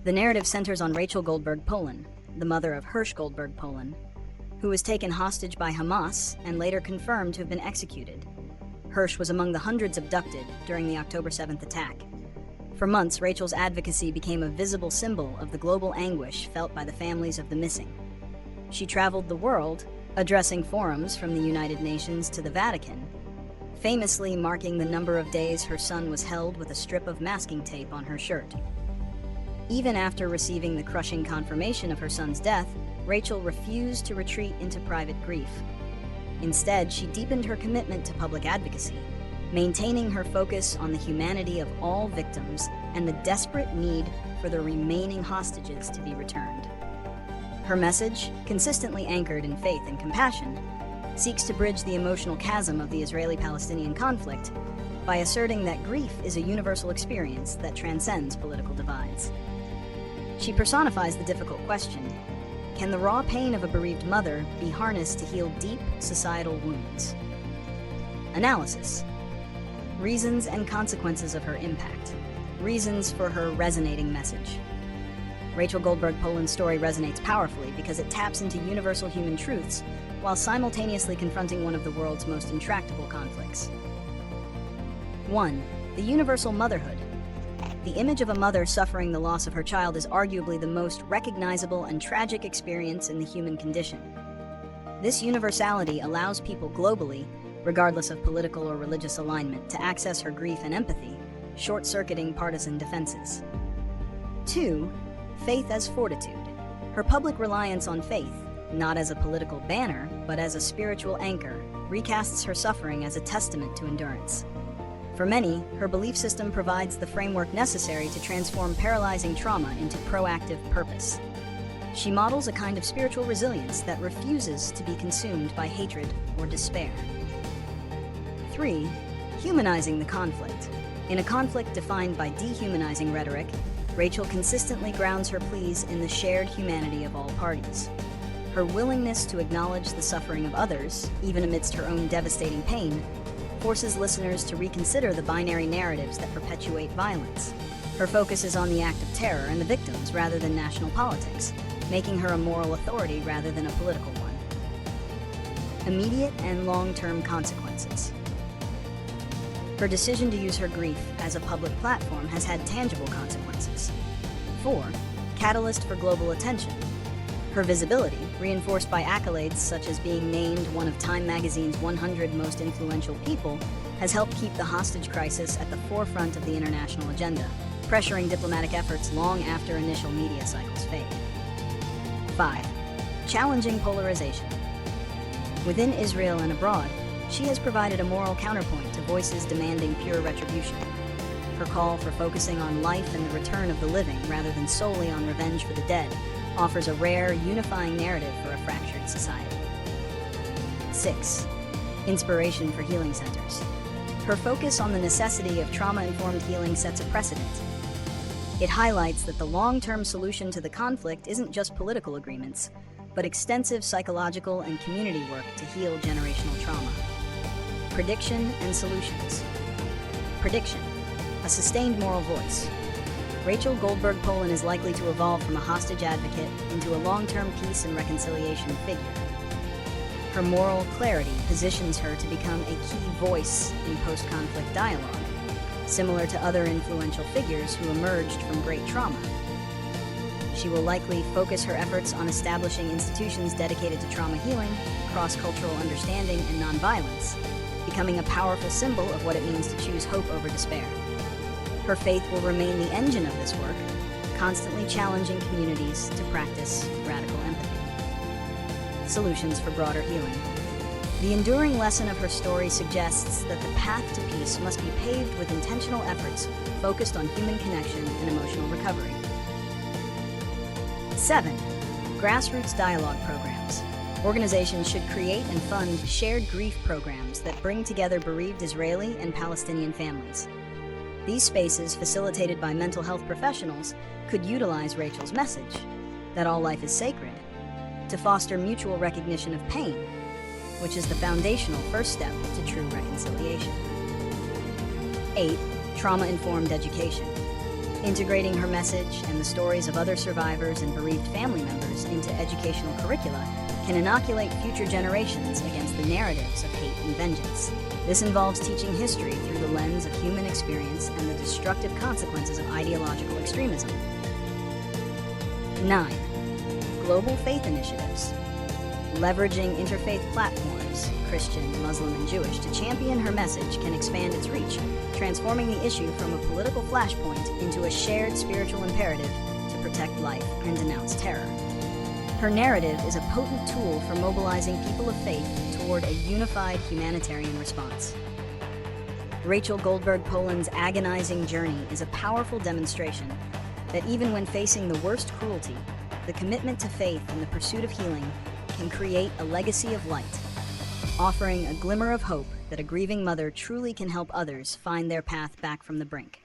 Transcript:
The narrative centers on Rachel Goldberg-Polin, the mother of Hersh Goldberg-Polin, who was taken hostage by Hamas and later confirmed to have been executed. Hersh was among the hundreds abducted during the October 7th attack. For months, Rachel's advocacy became a visible symbol of the global anguish felt by the families of the missing. She traveled the world, addressing forums from the United Nations to the Vatican, famously marking the number of days her son was held with a strip of masking tape on her shirt. Even after receiving the crushing confirmation of her son's death, Rachel refused to retreat into private grief. Instead, she deepened her commitment to public advocacy, maintaining her focus on the humanity of all victims and the desperate need for the remaining hostages to be returned. Her message, consistently anchored in faith and compassion, seeks to bridge the emotional chasm of the Israeli-Palestinian conflict by asserting that grief is a universal experience that transcends political divides. She personifies the difficult question: can the raw pain of a bereaved mother be harnessed to heal deep societal wounds? Analysis. Reasons and consequences of her impact. Reasons for her resonating message. Rachel Goldberg-Polin's story resonates powerfully because it taps into universal human truths while simultaneously confronting one of the world's most intractable conflicts. 1. The universal motherhood. The image of a mother suffering the loss of her child is arguably the most recognizable and tragic experience in the human condition. This universality allows people globally, regardless of political or religious alignment, to access her grief and empathy, short-circuiting partisan defenses. 2. Faith as fortitude. Her public reliance on faith, not as a political banner, but as a spiritual anchor, recasts her suffering as a testament to endurance. For many, her belief system provides the framework necessary to transform paralyzing trauma into proactive purpose. She models a kind of spiritual resilience that refuses to be consumed by hatred or despair. 3. Humanizing the conflict. In a conflict defined by dehumanizing rhetoric, Rachel consistently grounds her pleas in the shared humanity of all parties. Her willingness to acknowledge the suffering of others, even amidst her own devastating pain, forces listeners to reconsider the binary narratives that perpetuate violence. Her focus is on the act of terror and the victims rather than national politics, making her a moral authority rather than a political one. Immediate and long-term consequences. Her decision to use her grief as a public platform has had tangible consequences. 4. Catalyst for global attention. Her visibility, reinforced by accolades such as being named one of Time magazine's 100 most influential people, has helped keep the hostage crisis at the forefront of the international agenda, pressuring diplomatic efforts long after initial media cycles fade. 5. Challenging polarization. Within Israel and abroad, she has provided a moral counterpoint to voices demanding pure retribution. Her call for focusing on life and the return of the living rather than solely on revenge for the dead offers a rare, unifying narrative for a fractured society. 6. Inspiration for healing centers. Her focus on the necessity of trauma-informed healing sets a precedent. It highlights that the long-term solution to the conflict isn't just political agreements, but extensive psychological and community work to heal generational trauma. Prediction and solutions. Prediction. A sustained moral voice. Rachel Goldberg-Polin is likely to evolve from a hostage advocate into a long-term peace and reconciliation figure. Her moral clarity positions her to become a key voice in post-conflict dialogue, similar to other influential figures who emerged from great trauma. She will likely focus her efforts on establishing institutions dedicated to trauma healing, cross-cultural understanding, and nonviolence, becoming a powerful symbol of what it means to choose hope over despair. Her faith will remain the engine of this work, constantly challenging communities to practice radical empathy. Solutions for broader healing. The enduring lesson of her story suggests that the path to peace must be paved with intentional efforts focused on human connection and emotional recovery. 7. Grassroots dialogue programs. Organizations should create and fund shared grief programs that bring together bereaved Israeli and Palestinian families. These spaces, facilitated by mental health professionals, could utilize Rachel's message, that all life is sacred, to foster mutual recognition of pain, which is the foundational first step to true reconciliation. 8. Trauma-informed education. Integrating her message and the stories of other survivors and bereaved family members into educational curricula can inoculate future generations against the narratives of hate and vengeance. This involves teaching history through the lens of human experience and the destructive consequences of ideological extremism. 9. Global faith initiatives. Leveraging interfaith platforms, Christian, Muslim, and Jewish, to champion her message can expand its reach, transforming the issue from a political flashpoint into a shared spiritual imperative to protect life and denounce terror. Her narrative is a potent tool for mobilizing people of faith toward a unified humanitarian response. Rachel Goldberg-Polin's agonizing journey is a powerful demonstration that even when facing the worst cruelty, the commitment to faith and the pursuit of healing can create a legacy of light, offering a glimmer of hope that a grieving mother truly can help others find their path back from the brink.